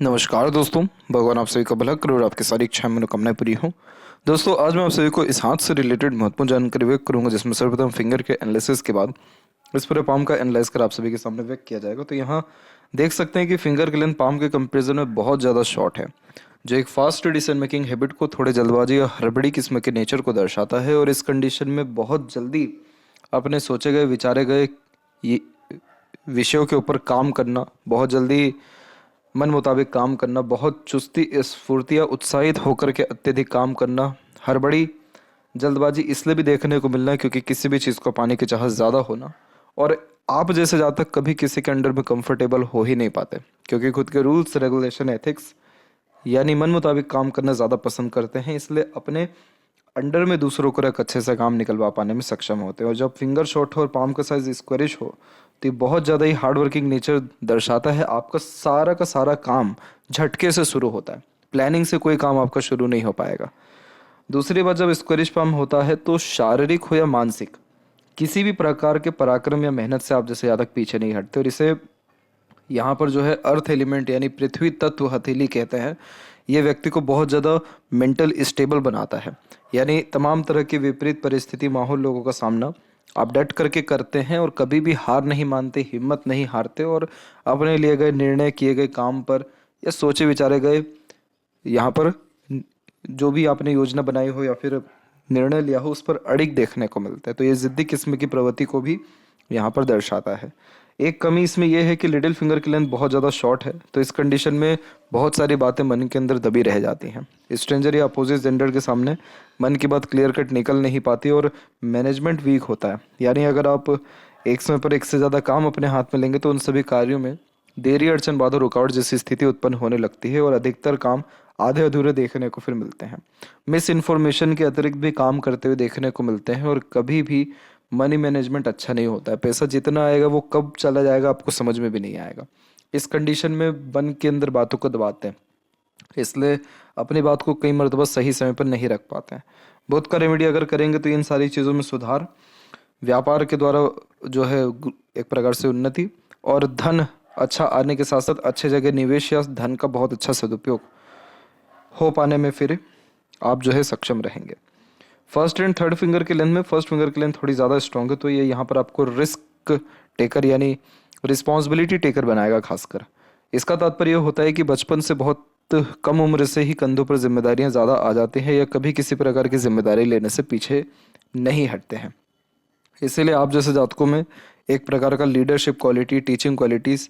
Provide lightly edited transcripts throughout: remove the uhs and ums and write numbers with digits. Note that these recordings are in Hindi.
नमस्कार दोस्तों। भगवान आप सभी का भला करे और आपकी सारी इच्छाएं मनोकामनाएं पूरी हों। दोस्तों, आज मैं आप सभी को इस हाथ से रिलेटेड महत्वपूर्ण जानकारी व्यक्त करूंगा, जिसमें सर्वप्रथम फिंगर के एनालिसिस के बाद इस पूरे पाम का एनालाइज कर आप सभी के सामने व्यक्त किया जाएगा। तो यहाँ देख सकते हैं कि फिंगर की लेंथ पाम के कंपेरिजन में बहुत ज़्यादा शॉर्ट है, जो एक फास्ट डिसीजन मेकिंग हैबिट को, थोड़े जल्दबाजी या हड़बड़ी किस्म के नेचर को दर्शाता है। और इस कंडीशन में बहुत जल्दी अपने सोचे गए विचारे गए ये विषयों के ऊपर काम करना, बहुत जल्दी मन मुताबिक काम करना, बहुत चुस्ती स्फूर्ति या उत्साहित होकर के अत्यधिक काम करना, हड़बड़ी जल्दबाजी इसलिए भी देखने को मिलना है क्योंकि किसी भी चीज़ को पाने की चाहत ज़्यादा होना। और आप जैसे ज़्यादा तक कभी किसी के अंडर में कंफर्टेबल हो ही नहीं पाते, क्योंकि खुद के रूल्स रेगुलेशन एथिक्स यानी मन मुताबिक काम करना ज़्यादा पसंद करते हैं। इसलिए अपने अंडर में दूसरों को रख अच्छे से काम निकलवा पाने में सक्षम होते हैं। और जब फिंगर शॉर्ट हो और पाम का साइज स्क्वायरिश हो तो ये बहुत ज़्यादा ही हार्ड वर्किंग नेचर दर्शाता है। आपका सारा का सारा काम झटके से शुरू होता है, प्लानिंग से कोई काम आपका शुरू नहीं हो पाएगा। दूसरी बात, जब स्क्वायरिश पाम होता है तो शारीरिक हो या मानसिक किसी भी प्रकार के पराक्रम या मेहनत से आप जैसे ज़्यादा पीछे नहीं हटते। और इसे यहाँ पर जो है अर्थ एलिमेंट यानी पृथ्वी तत्व हथेली कहते हैं। ये व्यक्ति को बहुत ज़्यादा मेंटल स्टेबल बनाता है, यानी तमाम तरह की विपरीत परिस्थिति माहौल लोगों का सामना आप डट करके करते हैं और कभी भी हार नहीं मानते, हिम्मत नहीं हारते। और अपने लिए गए निर्णय, किए गए काम पर या सोचे विचारे गए यहाँ पर जो भी आपने योजना बनाई हो या फिर निर्णय लिया हो उस पर अड़िग देखने को मिलता है। तो ये जिद्दी किस्म की प्रवृत्ति को भी यहाँ पर दर्शाता है। एक कमी इसमें यह है कि लिटिल फिंगर की लेंथ बहुत ज़्यादा शॉर्ट है, तो इस कंडीशन में बहुत सारी बातें मन के अंदर दबी रह जाती हैं। स्ट्रेंजर या अपोजिट जेंडर के सामने मन की बात क्लियर कट निकल नहीं पाती और मैनेजमेंट वीक होता है। यानी अगर आप एक समय पर एक से ज़्यादा काम अपने हाथ में लेंगे तो उन सभी कार्यों में देरी, अड़चन, बाधा, रुकावट जैसी स्थिति उत्पन्न होने लगती है और अधिकतर काम आधे अधूरे देखने को फिर मिलते हैं। मिस इन्फॉर्मेशन के अतिरिक्त भी काम करते हुए देखने को मिलते हैं और कभी भी मनी मैनेजमेंट अच्छा नहीं होता है। पैसा जितना आएगा वो कब चला जाएगा आपको समझ में भी नहीं आएगा। इस कंडीशन में मन के अंदर बातों को दबाते हैं, इसलिए अपनी बात को कई मरतबा सही समय पर नहीं रख पाते हैं। बहुत का रेमेडी अगर करेंगे तो इन सारी चीज़ों में सुधार, व्यापार के द्वारा जो है एक प्रकार से उन्नति और धन अच्छा आने के साथ साथ अच्छे जगह निवेश या धन का बहुत अच्छा सदुपयोग हो पाने में फिर आप जो है सक्षम रहेंगे। फर्स्ट एंड थर्ड फिंगर के लेंथ में फर्स्ट फिंगर की लेंथ थोड़ी ज़्यादा स्ट्रॉन्ग है, तो ये यहाँ पर आपको रिस्क टेकर यानी रिस्पॉन्सिबिलिटी टेकर बनाएगा। खासकर इसका तात्पर्य यह होता है कि बचपन से बहुत कम उम्र से ही कंधों पर जिम्मेदारियां ज़्यादा आ जाती हैं या कभी किसी प्रकार की जिम्मेदारी लेने से पीछे नहीं हटते हैं। इसीलिए आप जैसे जातकों में एक प्रकार का लीडरशिप क्वालिटी, टीचिंग क्वालिटीज़,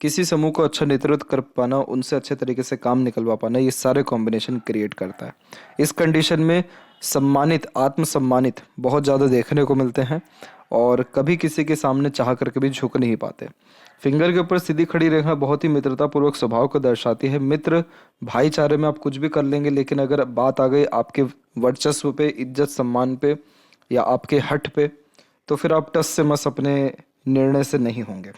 किसी समूह को अच्छा नेतृत्व कर पाना, उनसे अच्छे तरीके से काम निकलवा पाना, ये सारे कॉम्बिनेशन क्रिएट करता है। इस कंडीशन में सम्मानित, आत्मसम्मानित बहुत ज़्यादा देखने को मिलते हैं और कभी किसी के सामने चाह कर कभी झुक नहीं पाते। फिंगर के ऊपर सीधी खड़ी रेखा बहुत ही मित्रतापूर्वक स्वभाव को दर्शाती है। मित्र भाईचारे में आप कुछ भी कर लेंगे, लेकिन अगर बात आ गई आपके वर्चस्व पे, इज्जत सम्मान पे या आपके हट पे, तो फिर आप टस से मस अपने निर्णय से नहीं होंगे।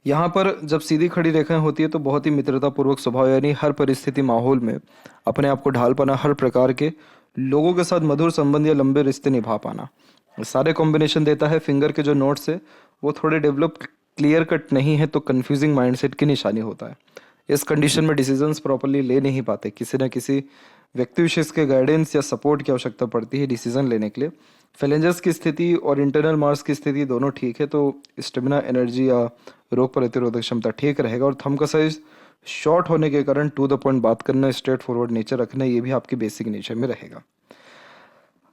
यहाँ पर जब सीधी खड़ी रेखाएं होती है तो बहुत ही मित्रतापूर्वक स्वभाव यानी हर परिस्थिति माहौल में अपने आप को ढाल पाना, हर प्रकार के लोगों के साथ मधुर संबंध या लंबे रिश्ते निभा पाना, सारे कॉम्बिनेशन देता है। फिंगर के जो नोट्स है वो थोड़े डेवलप क्लियर कट नहीं है तो कंफ्यूजिंग माइंडसेट की निशानी होता है। इस कंडीशन में डिसीजंस प्रॉपरली ले नहीं पाते, किसी न किसी व्यक्ति विशेष के गाइडेंस या सपोर्ट की आवश्यकता पड़ती है डिसीजन लेने के लिए। फेलेंजर्स की स्थिति और इंटरनल मार्क्स की स्थिति दोनों ठीक है तो स्टेमिना, एनर्जी या रोग प्रतिरोधक क्षमता ठीक रहेगा। और थंब का साइज शॉर्ट होने के कारण टू द पॉइंट बात करना, स्ट्रेट फॉरवर्ड नेचर रखना, ये भी आपकी बेसिक नेचर में रहेगा।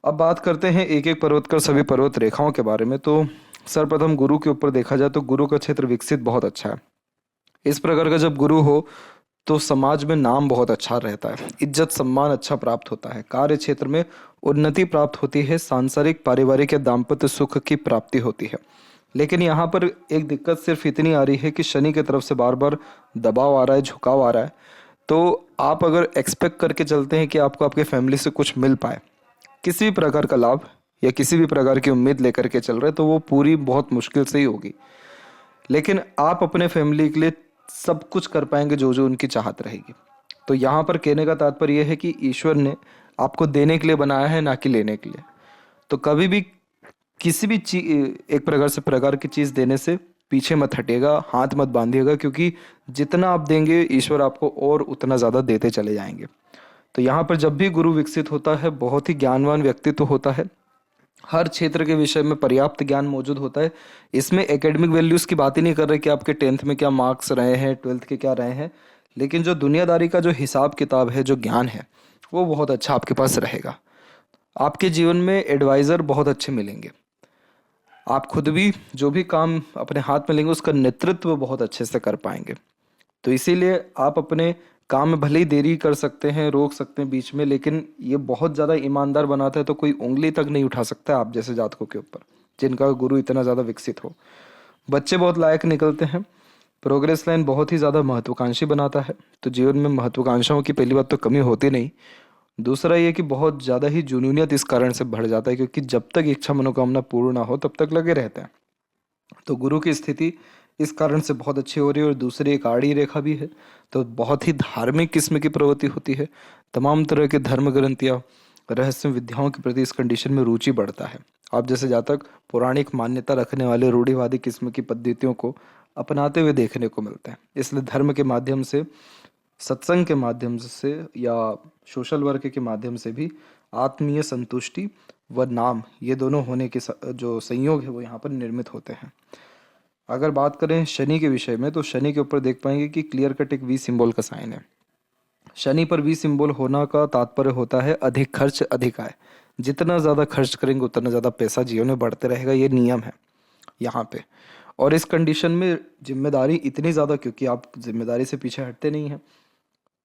अब बात करते हैं एक एक पर्वत कर सभी पर्वत रेखाओं के बारे में। तो सर्वप्रथम गुरु के ऊपर देखा जाए तो गुरु का क्षेत्र विकसित बहुत अच्छा है। इस प्रकार का जब गुरु हो तो समाज में नाम बहुत अच्छा रहता है, इज्जत सम्मान अच्छा प्राप्त होता है, कार्य क्षेत्र में उन्नति प्राप्त होती है, सांसारिक, पारिवारिक या दाम्पत्य सुख की प्राप्ति होती है। लेकिन यहाँ पर एक दिक्कत सिर्फ इतनी आ रही है कि शनि की तरफ से बार बार दबाव आ रहा है, झुकाव आ रहा है। तो आप अगर एक्सपेक्ट करके चलते हैं कि आपको आपके फैमिली से कुछ मिल पाए, किसी भी प्रकार का लाभ या किसी भी प्रकार की उम्मीद लेकर के चल रहे, तो वो पूरी बहुत मुश्किल से ही होगी। लेकिन आप अपने फैमिली के लिए सब कुछ कर पाएंगे जो जो उनकी चाहत रहेगी। तो यहाँ पर कहने का तात्पर्य यह है कि ईश्वर ने आपको देने के लिए बनाया है, ना कि लेने के लिए। तो कभी भी किसी भी चीज, एक प्रकार की चीज़ देने से पीछे मत हटिएगा, हाथ मत बांधिएगा, क्योंकि जितना आप देंगे ईश्वर आपको और उतना ज़्यादा देते चले जाएंगे। तो यहाँ पर जब भी गुरु विकसित होता है, बहुत ही ज्ञानवान व्यक्तित्व होता है, हर क्षेत्र के विषय में पर्याप्त ज्ञान मौजूद होता है। इसमें एकेडमिक वैल्यूज़ की बात ही नहीं कर रहे कि आपके 10th में क्या मार्क्स रहे हैं, 12th के क्या रहे हैं, लेकिन जो दुनियादारी का जो हिसाब किताब है, जो ज्ञान है, वो बहुत अच्छा आपके पास रहेगा। आपके जीवन में एडवाइज़र बहुत अच्छे मिलेंगे। आप खुद भी जो भी काम अपने हाथ में लेंगे उसका नेतृत्व बहुत अच्छे से कर पाएंगे। तो इसीलिए आप अपने काम में भले ही देरी कर सकते हैं, रोक सकते हैं बीच में, लेकिन ये बहुत ज़्यादा ईमानदार बनाता है। तो कोई उंगली तक नहीं उठा सकता आप जैसे जातकों के ऊपर, जिनका गुरु इतना ज़्यादा विकसित हो। बच्चे बहुत लायक निकलते हैं। प्रोग्रेस लाइन बहुत ही ज़्यादा महत्वाकांक्षी बनाता है। तो जीवन में महत्वाकांक्षाओं की पहली बात तो कमी होती नहीं। दूसरा ये कि बहुत ज़्यादा ही जुनूनियत इस कारण से बढ़ जाता है, क्योंकि जब तक इच्छा मनोकामना पूर्ण ना हो तब तक लगे रहते हैं। तो गुरु की स्थिति इस कारण से बहुत अच्छी हो रही है। और दूसरी एक आड़ी रेखा भी है, तो बहुत ही धार्मिक किस्म की प्रवृत्ति होती है। तमाम तरह के धर्म ग्रंथ या रहस्य विद्याओं के प्रति इस कंडीशन में रुचि बढ़ता है। आप जैसे जातक पौराणिक मान्यता रखने वाले रूढ़िवादी किस्म की पद्धतियों को अपनाते हुए देखने को मिलते हैं। इसलिए धर्म के माध्यम से, सत्संग के माध्यम से या सोशल वर्क के माध्यम से भी आत्मीय संतुष्टि व नाम, ये दोनों होने के जो संयोग है वो यहाँ पर निर्मित होते हैं। अगर बात करें शनि के विषय में, तो शनि के ऊपर देख पाएंगे कि क्लियर कट एक वी सिंबल का साइन है। शनि पर वी सिंबल होना का तात्पर्य होता है अधिक खर्च अधिक आय। जितना ज़्यादा खर्च करेंगे उतना ज़्यादा पैसा जीवन में बढ़ते रहेगा, ये नियम है यहाँ पे। और इस कंडीशन में जिम्मेदारी इतनी ज़्यादा, क्योंकि आप जिम्मेदारी से पीछे हटते नहीं हैं,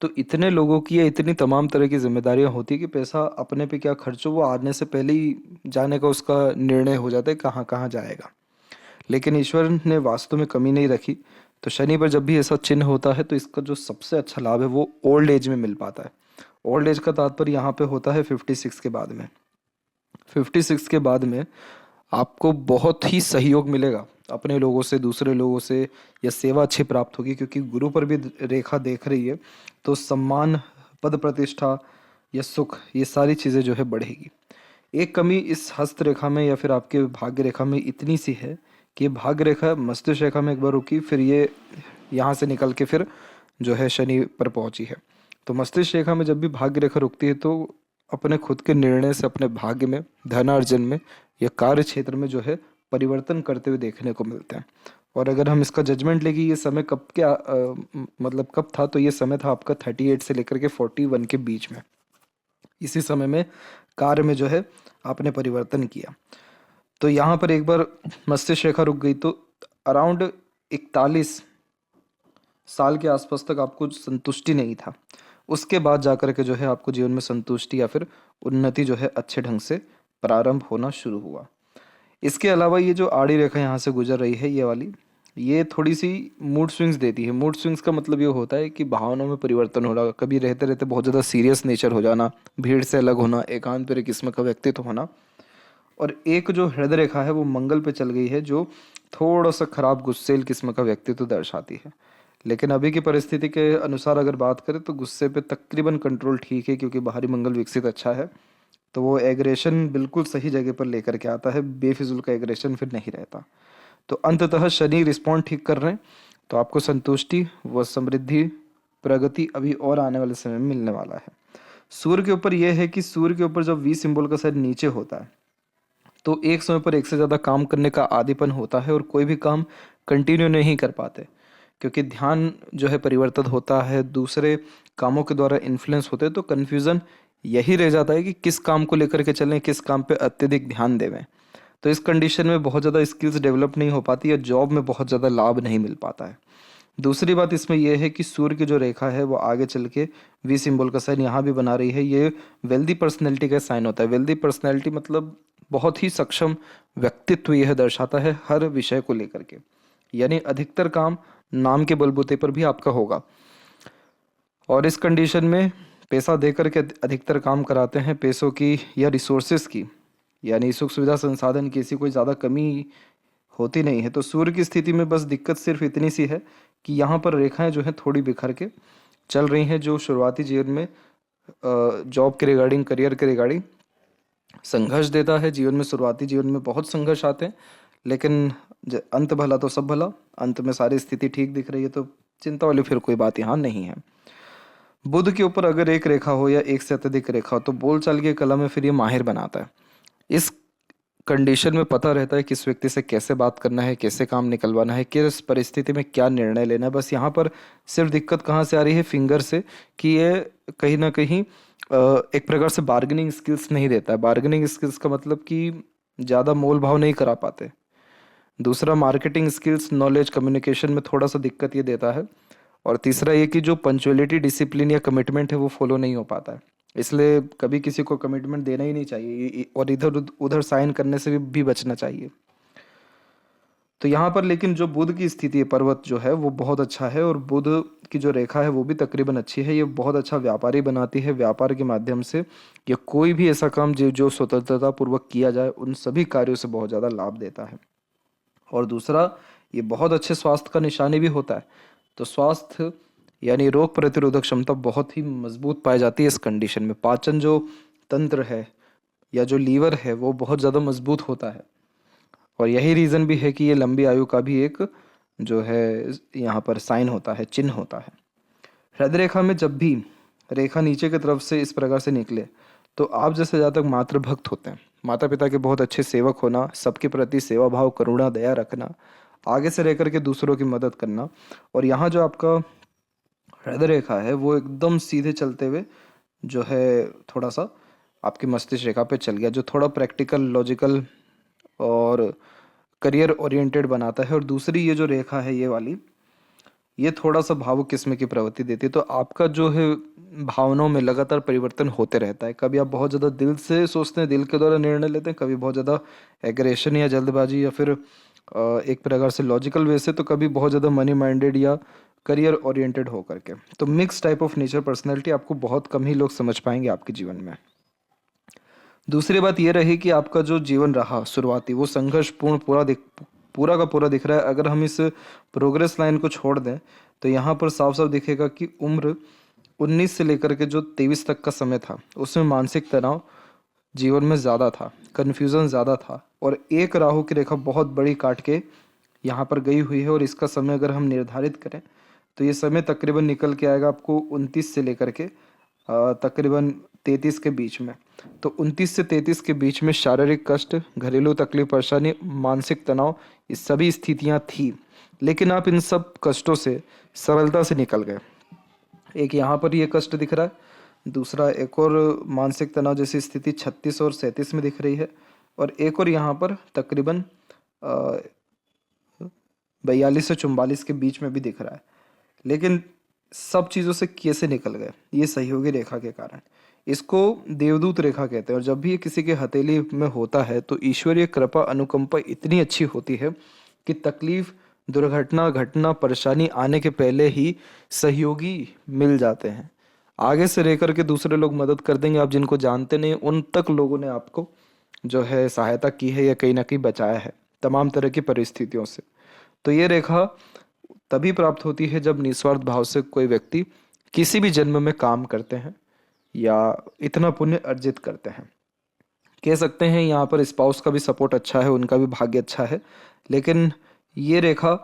तो इतने लोगों की या इतनी तमाम तरह की जिम्मेदारियां होती है कि पैसा अपने पे क्या खर्च हो वो आने से पहले ही जाने का उसका निर्णय हो जाता है कहाँ कहाँ जाएगा। लेकिन ईश्वर ने वास्तु में कमी नहीं रखी। तो शनि पर जब भी ऐसा चिन्ह होता है तो इसका जो सबसे अच्छा लाभ है वो ओल्ड एज में मिल पाता है। ओल्ड एज का तात्पर्य यहाँ पे होता है 56 के बाद में। 56 के बाद में आपको बहुत ही सहयोग मिलेगा अपने लोगों से, दूसरे लोगों से, या सेवा अच्छी प्राप्त होगी, क्योंकि गुरु पर भी रेखा देख रही है। तो सम्मान, पद प्रतिष्ठा या सुख, ये सारी चीज़ें जो है बढ़ेगी। एक कमी इस हस्त रेखा में या फिर आपके भाग्य रेखा में इतनी सी है कि ये भाग्य रेखा मस्तिष्क रेखा में एक बार रुकी, फिर ये यहाँ से निकल के फिर जो है शनि पर पहुंची है। तो मस्तिष्क रेखा में जब भी भाग्य रेखा रुकती है तो अपने खुद के निर्णय से अपने भाग्य में, धनार्जन में या कार्य क्षेत्र में जो है परिवर्तन करते हुए देखने को मिलते हैं। और अगर हम इसका जजमेंट लें कि ये समय कब क्या मतलब कब था, तो ये समय था आपका 38 से लेकर के 41 के बीच में। इसी समय में कार्य में जो है आपने परिवर्तन किया। तो यहाँ पर एक बार मस्तिष्क रेखा रुक गई तो अराउंड 41 साल के आसपास तक आपको संतुष्टि नहीं था। उसके बाद जाकर के जो है आपको जीवन में संतुष्टि या फिर उन्नति जो है अच्छे ढंग से प्रारंभ होना शुरू हुआ। इसके अलावा ये जो आड़ी रेखा यहाँ से गुजर रही है, ये वाली, ये थोड़ी सी मूड स्विंग्स देती है। मूड स्विंग्स का मतलब ये होता है कि भावनाओं में परिवर्तन हो रहा, कभी रहते रहते बहुत ज़्यादा सीरियस नेचर हो जाना, भीड़ से अलग होना, एकांत पर किस्म का व्यक्तित्व होना। और एक जो हृदय रेखा है वो मंगल पे चल गई है, जो थोड़ा सा खराब गुस्सेल किस्म का व्यक्तित्व दर्शाती है। लेकिन अभी की परिस्थिति के अनुसार अगर बात करें तो गुस्से पे तकरीबन कंट्रोल ठीक है, क्योंकि बाहरी मंगल विकसित अच्छा है। तो वो एग्रेशन बिल्कुल सही जगह पर लेकर के आता है, बेफिजुल का एग्रेशन फिर नहीं रहता। तो अंततः शनि रिस्पॉन्ड ठीक कर रहे हैं, तो आपको संतुष्टि व समृद्धि, प्रगति अभी और आने वाले समय में मिलने वाला है। सूर्य के ऊपर यह है कि सूर्य के ऊपर जब वी सिंबल का साइड नीचे होता है तो एक समय पर एक से ज़्यादा काम करने का आदीपन होता है और कोई भी काम कंटिन्यू नहीं कर पाते, क्योंकि ध्यान जो है परिवर्तन होता है, दूसरे कामों के द्वारा इन्फ्लुएंस होते हैं। तो कन्फ्यूज़न यही रह जाता है कि किस काम को लेकर के चलें, किस काम पे अत्यधिक ध्यान देवें। तो इस कंडीशन में बहुत ज़्यादा स्किल्स डेवलप नहीं हो पाती या जॉब में बहुत ज़्यादा लाभ नहीं मिल पाता है। दूसरी बात इसमें यह है कि सूर्य की जो रेखा है वो आगे चल के वी सिंबल का साइन यहाँ भी बना रही है। ये वेल्दी पर्सनैलिटी का साइन होता है। वेल्दी पर्सनैलिटी मतलब बहुत ही सक्षम व्यक्तित्व यह दर्शाता है हर विषय को लेकर के, यानी अधिकतर काम नाम के बलबूते पर भी आपका होगा। और इस कंडीशन में पैसा देकर के अधिकतर काम कराते हैं, पैसों की या रिसोर्सेज की, यानी सुख सुविधा संसाधन की ऐसी कोई ज़्यादा कमी होती नहीं है। तो सूर्य की स्थिति में बस दिक्कत सिर्फ इतनी सी है कि यहाँ पर रेखाएं जो हैं थोड़ी बिखर के चल रही हैं, जो शुरुआती जीवन में जॉब के रिगार्डिंग, करियर के रिगार्डिंग संघर्ष देता है। जीवन में शुरुआती जीवन में बहुत संघर्ष आते हैं, लेकिन अंत भला तो सब भला, अंत में सारी स्थिति ठीक दिख रही है तो चिंता वाली फिर कोई बात यहाँ नहीं है। बुध के ऊपर अगर एक रेखा हो या एक से अत्यधिक रेखा हो तो बोलचाल की कला में फिर ये माहिर बनाता है। इस कंडीशन में पता रहता है किस व्यक्ति से कैसे बात करना है, कैसे काम निकलवाना है, किस परिस्थिति में क्या निर्णय लेना है। बस यहाँ पर सिर्फ दिक्कत कहाँ से आ रही है, फिंगर से, कि ये कहीं ना कहीं एक प्रकार से बार्गेनिंग स्किल्स नहीं देता है। बार्गेनिंग स्किल्स का मतलब कि ज़्यादा मोल भाव नहीं करा पाते। दूसरा, मार्केटिंग स्किल्स, नॉलेज, कम्युनिकेशन में थोड़ा सा दिक्कत ये देता है। और तीसरा ये कि जो पंचुअलिटी, डिसिप्लिन या कमिटमेंट है वो फॉलो नहीं हो पाता है। इसलिए कभी किसी को कमिटमेंट देना ही नहीं चाहिए और इधर उधर साइन करने से भी बचना चाहिए। तो यहाँ पर लेकिन जो बुध की स्थिति है, पर्वत जो है वो बहुत अच्छा है, और बुध की जो रेखा है वो भी तकरीबन अच्छी है। ये बहुत अच्छा व्यापारी बनाती है। व्यापार के माध्यम से या कोई भी ऐसा काम जो जो स्वतंत्रता पूर्वक किया जाए उन सभी कार्यों से बहुत ज़्यादा लाभ देता है। और दूसरा, ये बहुत अच्छे स्वास्थ्य का निशानी भी होता है। तो स्वास्थ्य यानी रोग प्रतिरोधक क्षमता बहुत ही मजबूत पाई जाती है इस कंडीशन में। पाचन जो तंत्र है या जो लीवर है वो बहुत ज़्यादा मजबूत होता है। और यही रीज़न भी है कि ये लंबी आयु का भी एक जो है यहाँ पर साइन होता है, चिन्ह होता है। हृदय रेखा में जब भी रेखा नीचे की तरफ से इस प्रकार से निकले तो आप जैसे जातक मातृभक्त होते हैं। माता पिता के बहुत अच्छे सेवक होना, सबके प्रति सेवा भाव, करुणा, दया रखना, आगे से रह करके दूसरों की मदद करना। और यहाँ जो आपका हृदय रेखा है वो एकदम सीधे चलते हुए जो है थोड़ा सा आपकी मस्तिष्क रेखा पे चल गया, जो थोड़ा प्रैक्टिकल, लॉजिकल और करियर ओरिएंटेड बनाता है। और दूसरी ये जो रेखा है ये वाली, ये थोड़ा सा भावुक किस्म की प्रवृत्ति देती है। तो आपका जो है भावनाओं में लगातार परिवर्तन होते रहता है। कभी आप बहुत ज़्यादा दिल से सोचते हैं, दिल के द्वारा निर्णय लेते हैं, कभी बहुत ज़्यादा एग्रेशन या जल्दबाजी या फिर एक प्रकार से लॉजिकल वे से, तो कभी बहुत ज़्यादा मनी माइंडेड या करियर ओरिएंटेड हो करके। तो mix type of nature personality आपको बहुत कम ही लोग समझ पाएंगे आपके जीवन में। दूसरी बात ये रही कि आपका जो जीवन रहा शुरुआती वो संघर्षपूर्ण पूरा का पूरा दिख रहा है। अगर हम इस प्रोग्रेस लाइन को छोड़ दें तो यहाँ पर साफ साफ दिखेगा कि उम्र 19 से लेकर के जो 23 तक का समय था उसमें मानसिक तनाव जीवन में ज़्यादा था, कन्फ्यूज़न ज़्यादा था। और एक राहु की रेखा बहुत बड़ी काट के यहाँ पर गई हुई है। और इसका समय अगर हम निर्धारित करें तो ये समय तकरीबन निकल के आएगा आपको 29 से लेकर के तकरीबन 33 के बीच में। तो 29 से 33 के बीच में शारीरिक कष्ट, घरेलू तकलीफ, परेशानी, मानसिक तनाव, ये सभी स्थितियां थी। लेकिन आप इन सब कष्टों से सरलता से निकल गए। एक यहाँ पर ये कष्ट दिख रहा है, दूसरा एक और मानसिक तनाव जैसी स्थिति 36 और 37 में दिख रही है, और एक और यहाँ पर तकरीबन 42 से 44 के बीच में भी दिख रहा है। लेकिन सब चीज़ों से कैसे निकल गए? ये सहयोगी रेखा के कारण। इसको देवदूत रेखा कहते हैं। और जब भी ये किसी के हथेली में होता है तो ईश्वरीय कृपा, अनुकंपा इतनी अच्छी होती है कि तकलीफ, दुर्घटना, घटना, परेशानी आने के पहले ही सहयोगी मिल जाते हैं। आगे से रह करके दूसरे लोग मदद कर देंगे, आप जिनको जानते नहीं उन तक लोगों ने आपको जो है सहायता की है या कहीं ना कहीं बचाया है तमाम तरह की परिस्थितियों से। तो ये रेखा तभी प्राप्त होती है जब निस्वार्थ भाव से कोई व्यक्ति किसी भी जन्म में काम करते हैं या इतना पुण्य अर्जित करते हैं। कह सकते हैं यहाँ पर स्पाउस का भी सपोर्ट अच्छा है, उनका भी भाग्य अच्छा है। लेकिन ये रेखा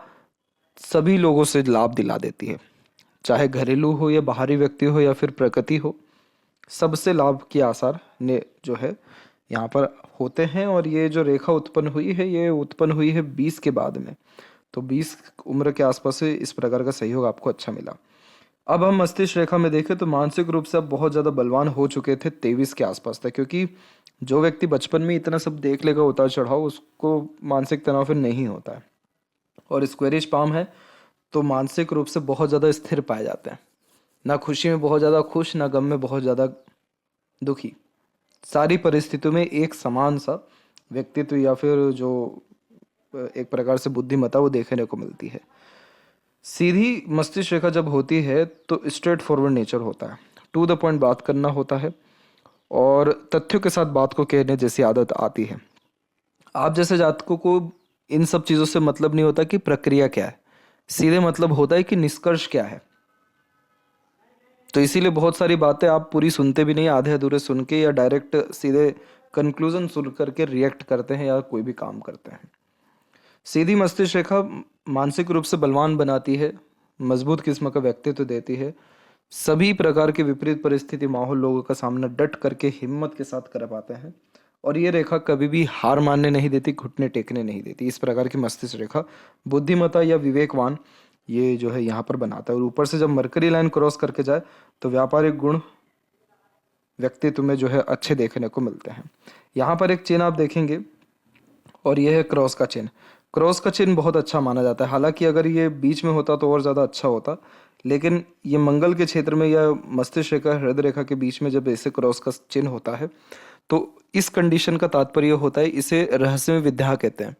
सभी लोगों से लाभ दिला देती है, चाहे घरेलू हो या बाहरी व्यक्ति हो या फिर प्रकृति हो, सबसे लाभ के आसार ने जो है यहाँ पर होते हैं। और ये जो रेखा उत्पन्न हुई है ये उत्पन्न हुई है 20 के बाद में। तो 20 उम्र के आसपास से इस प्रकार का सहयोग आपको अच्छा मिला। अब हम मस्तिष्क रेखा में देखें तो मानसिक रूप से आप बहुत ज़्यादा बलवान हो चुके थे 23 के आसपास तक, क्योंकि जो व्यक्ति बचपन में इतना सब देख लेगा उतार चढ़ाव, उसको मानसिक तनाव फिर नहीं होता है। और स्क्वेरिश पाम है तो मानसिक रूप से बहुत ज़्यादा स्थिर पाए जाते हैं, ना खुशी में बहुत ज़्यादा खुश, ना गम में बहुत ज़्यादा दुखी। सारी परिस्थितियों में एक समान सा व्यक्तित्व या फिर जो एक प्रकार से बुद्धिमत्ता वो देखने को मिलती है। सीधी मस्तिष्क रेखा जब होती है तो स्ट्रेट फॉरवर्ड नेचर होता है, टू द पॉइंट बात करना होता है और तथ्यों के साथ बात को कहने जैसी आदत आती है। आप जैसे जातकों को इन सब चीज़ों से मतलब नहीं होता कि प्रक्रिया क्या है, सीधे मतलब होता है कि निष्कर्ष क्या है। तो इसीलिए बहुत सारी बातें आप पूरी सुनते भी नहीं, आधे अधूरे सुन के या डायरेक्ट सीधे कंक्लूजन सुन करके रिएक्ट करते हैं या कोई भी काम करते हैं। सीधी मस्तिष्क रेखा मानसिक रूप से बलवान बनाती है, मजबूत किस्म का व्यक्तित्व देती है, सभी प्रकार के विपरीत परिस्थिति माहौल लोगों का सामना डट करके हिम्मत के साथ कर पाते हैं। और ये रेखा कभी भी हार मानने नहीं देती, घुटने टेकने नहीं देती। इस प्रकार की मस्तिष्क रेखा बुद्धिमता या विवेकवान ये जो है यहाँ पर बनाता है। और ऊपर से जब मरकरी लाइन क्रॉस करके जाए तो व्यापारिक गुण व्यक्तित्व में जो है अच्छे देखने को मिलते हैं। यहाँ पर एक चिन्ह आप देखेंगे और यह है क्रॉस का चिन्ह। क्रॉस का चिन्ह बहुत अच्छा माना जाता है, हालांकि अगर ये बीच में होता तो और ज़्यादा अच्छा होता, लेकिन ये मंगल के क्षेत्र में या मस्तिष्क रेखा हृदय रेखा के बीच में जब ऐसे क्रॉस का चिन्ह होता है तो इस कंडीशन का तात्पर्य होता है, इसे रहस्यमय विद्या कहते हैं।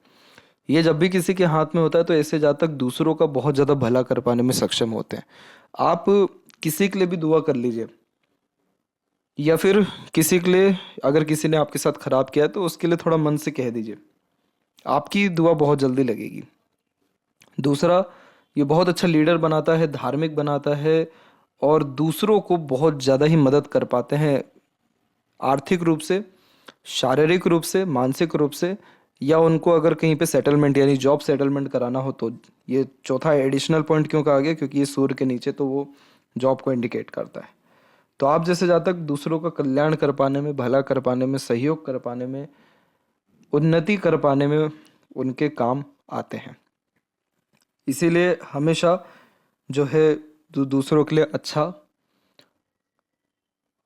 ये जब भी किसी के हाथ में होता है तो ऐसे जातक दूसरों का बहुत ज़्यादा भला कर पाने में सक्षम होते हैं। आप किसी के लिए भी दुआ कर लीजिए, या फिर किसी के लिए अगर किसी ने आपके साथ खराब किया है तो उसके लिए थोड़ा मन से कह दीजिए, आपकी दुआ बहुत जल्दी लगेगी। दूसरा, ये बहुत अच्छा लीडर बनाता है, धार्मिक बनाता है और दूसरों को बहुत ज़्यादा ही मदद कर पाते हैं, आर्थिक रूप से, शारीरिक रूप से, मानसिक रूप से, या उनको अगर कहीं पे सेटलमेंट यानी जॉब सेटलमेंट कराना हो तो। ये चौथा एडिशनल पॉइंट क्यों कहा गया, क्योंकि ये सूर्य के नीचे तो वो जॉब को इंडिकेट करता है। तो आप जैसे जातक दूसरों का कल्याण कर पाने में, भला कर पाने में, सहयोग कर पाने में, उन्नति कर पाने में उनके काम आते हैं। इसीलिए हमेशा जो है दूसरों के लिए अच्छा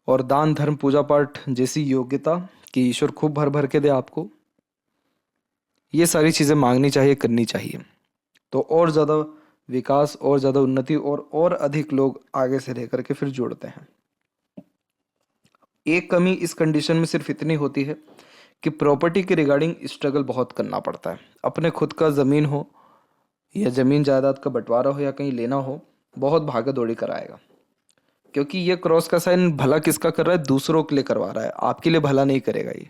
और दान धर्म पूजा पाठ जैसी योग्यता कि ईश्वर खूब भर भर के दे आपको, ये सारी चीज़ें मांगनी चाहिए, करनी चाहिए। तो और ज़्यादा विकास, और ज़्यादा उन्नति और अधिक लोग आगे से रह करके फिर जुड़ते हैं। एक कमी इस कंडीशन में सिर्फ इतनी होती है कि प्रॉपर्टी के रिगार्डिंग स्ट्रगल बहुत करना पड़ता है। अपने खुद का ज़मीन हो या ज़मीन जायदाद का बंटवारा हो या कहीं लेना हो, बहुत भागा दौड़ी कराएगा, क्योंकि ये क्रॉस का साइन भला किसका कर रहा है, दूसरों के लिए करवा रहा है, आपके लिए भला नहीं करेगा ये।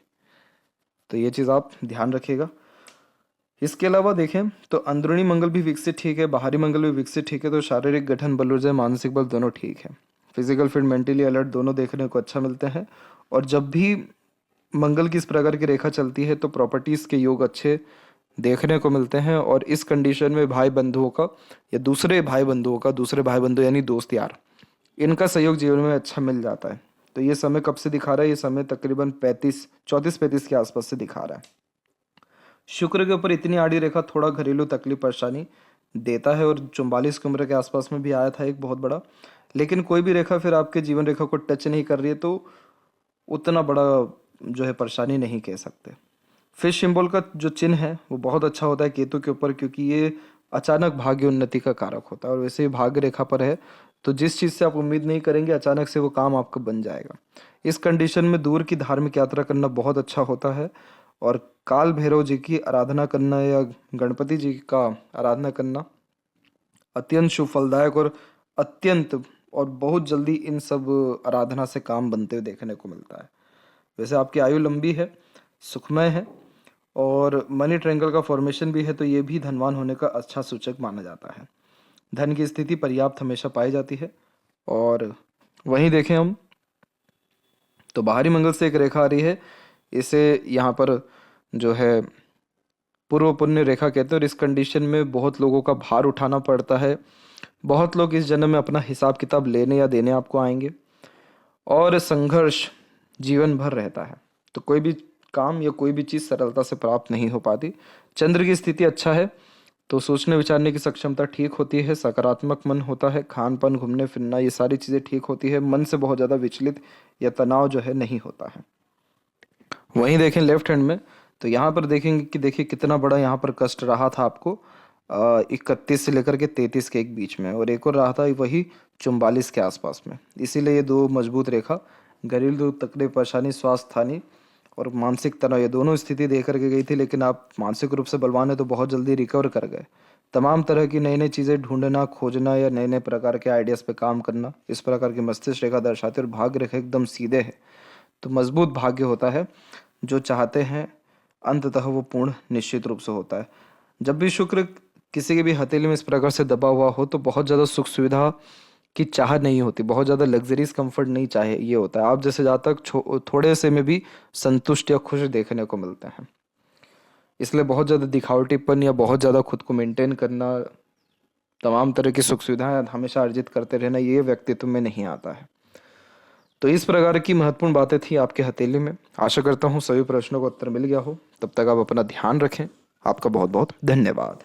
तो ये चीज़ आप ध्यान रखिएगा। इसके अलावा देखें तो अंदरूनी मंगल भी विकसित ठीक है, बाहरी मंगल भी विकसित ठीक है, तो शारीरिक गठन, बल ऊर्जा, मानसिक बल दोनों ठीक है। फिजिकल फिट, मेंटली अलर्ट दोनों देखने को अच्छा मिलते हैं। और जब भी मंगल की इस प्रकार की रेखा चलती है तो प्रॉपर्टीज़ के योग अच्छे देखने को मिलते हैं। और इस कंडीशन में भाई बंधुओं का या दूसरे भाई बंधु यानी दोस्त यार, इनका सहयोग जीवन में अच्छा मिल जाता है। तो ये समय कब से दिखा रहा है, ये समय तकरीबन 34-35 के आसपास से दिखा रहा है। शुक्र के ऊपर इतनी आड़ी रेखा थोड़ा घरेलू तकलीफ परेशानी देता है, और 44 की उम्र के आसपास में भी आया था एक बहुत बड़ा। लेकिन कोई भी रेखा फिर आपके जीवन रेखा को टच नहीं कर रही है तो उतना बड़ा जो है परेशानी नहीं कह सकते। फिश सिंबल का जो चिन्ह है वो बहुत अच्छा होता है केतु के ऊपर, क्योंकि ये अचानक भाग्य उन्नति का कारक होता है। और वैसे ही भाग्य रेखा पर है तो जिस चीज़ से आप उम्मीद नहीं करेंगे अचानक से वो काम आपका बन जाएगा। इस कंडीशन में दूर की धार्मिक यात्रा करना बहुत अच्छा होता है। और काल भैरव जी की आराधना करना या गणपति जी का आराधना करना अत्यंत शुभ फलदायक और अत्यंत और बहुत जल्दी इन सब आराधना से काम बनते हुए देखने को मिलता है। वैसे आपकी आयु लंबी है, सुखमय है और मनी ट्रायंगल का फॉर्मेशन भी है, तो ये भी धनवान होने का अच्छा सूचक माना जाता है। धन की स्थिति पर्याप्त हमेशा पाई जाती है। और वहीं देखें हम तो बाहरी मंगल से एक रेखा आ रही है, इसे यहाँ पर जो है पूर्व पुण्य रेखा कहते हैं। और इस कंडीशन में बहुत लोगों का भार उठाना पड़ता है। बहुत लोग इस जन्म में अपना हिसाब किताब लेने या देने आपको आएंगे, और संघर्ष जीवन भर रहता है। तो कोई भी काम या कोई भी चीज़ सरलता से प्राप्त नहीं हो पाती। चंद्र की स्थिति अच्छा है तो सोचने विचारने की सक्षमता ठीक होती है, सकारात्मक मन होता है, खान पान, घूमने फिरना, ये सारी चीज़ें ठीक होती है। मन से बहुत ज़्यादा विचलित या तनाव जो है नहीं होता है। वहीं देखें लेफ्ट हैंड में तो यहाँ पर देखेंगे कि देखिए कितना बड़ा यहाँ पर कष्ट रहा था आपको 31 से लेकर के 33 के एक बीच में, और एक और रहा था वही 44 के आसपास में। इसीलिए ये दो मजबूत रेखा घरेलू तकलीफ, परेशानी, स्वास्थ्य हानि और मानसिक तनाव, ये दोनों स्थिति दे करके गई थी। लेकिन आप मानसिक रूप से बलवान है तो बहुत जल्दी रिकवर कर गए। तमाम तरह की नई नई चीज़ें ढूंढना, खोजना या नए नए प्रकार के आइडियाज़ पे काम करना, इस प्रकार की मस्तिष्क रेखा दर्शाती है। और भाग्य रेखा एकदम सीधे है तो मजबूत भाग्य होता है। जो चाहते हैं अंततः वो पूर्ण निश्चित रूप से होता है। जब भी शुक्र किसी के भी हथेली में इस प्रकार से दबा हुआ हो तो बहुत ज़्यादा सुख सुविधा की चाह नहीं होती, बहुत ज़्यादा लग्जरीज कंफर्ट नहीं चाहे, ये होता है। आप जैसे जातक थोड़े से में भी संतुष्ट या खुश देखने को मिलते हैं। इसलिए बहुत ज़्यादा दिखावटीपन या बहुत ज़्यादा खुद को मेंटेन करना, तमाम तरह की सुख सुविधाएं हमेशा अर्जित करते रहना, ये व्यक्तित्व में नहीं आता है। तो इस प्रकार की महत्वपूर्ण बातें थी आपके हथेली में। आशा करता हूँ सभी प्रश्नों का उत्तर मिल गया हो। तब तक आप अपना ध्यान रखें। आपका बहुत बहुत धन्यवाद।